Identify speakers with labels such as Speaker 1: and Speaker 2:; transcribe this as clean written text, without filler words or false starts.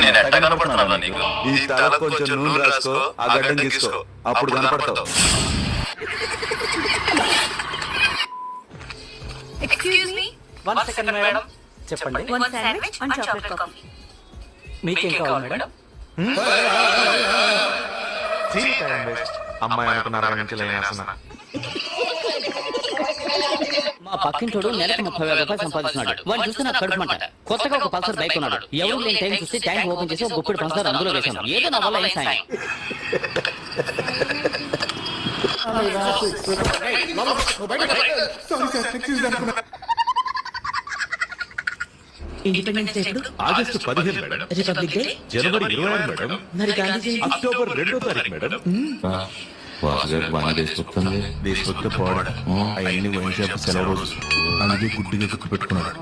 Speaker 1: నేను ఎట్లా కనపడుతున్నా నీకు?
Speaker 2: ఈ తల కొంచెం నూనె రాసుకో, ఆ గడ్డం తీసుకో, అప్పుడు కనపడతావు.
Speaker 3: Excuse me,
Speaker 4: 1 second madam. చెప్పండి.
Speaker 3: 1 శాండ్విచ్ 1 చాక్లెట్ కాఫీ.
Speaker 4: మీకేం కావాలి మేడం?
Speaker 2: అమ్మాయి అనుకున్నారు నుంచి లేనేస్తున్నా.
Speaker 4: మా పక్కింటోడు నెలకు 30,000 రూపాయలు సంపాదిస్తున్నాడు. వాడు చూస్తే నాకు కడుపుమంట. కొత్తగా ఒక పల్సర్ బైక్ ఉన్నాడు. ఎవరు లేని టైం చూస్తే ట్యాంక్ ఓపెన్ చేసి ఒక గుప్పెడు పంచదార అందులో వేశాను. ఏదో నా వల్ల ఏం సాయం. ఇండిపెండెన్స్ డే ఎప్పుడు?
Speaker 5: August 15 madam.
Speaker 4: రిపబ్లిక్ డే
Speaker 5: జనవరి 26 మేడం.
Speaker 4: మరి గాంధీ జయంతి
Speaker 5: అక్టోబర్ 2వ తారీఖు మేడం.
Speaker 2: దేశభక్తి పోవడం అవన్నీ వైన్ షాప్ సెలవు రోజు, అందుకే గుడ్డిగా గుర్తు పెట్టుకున్నాడు.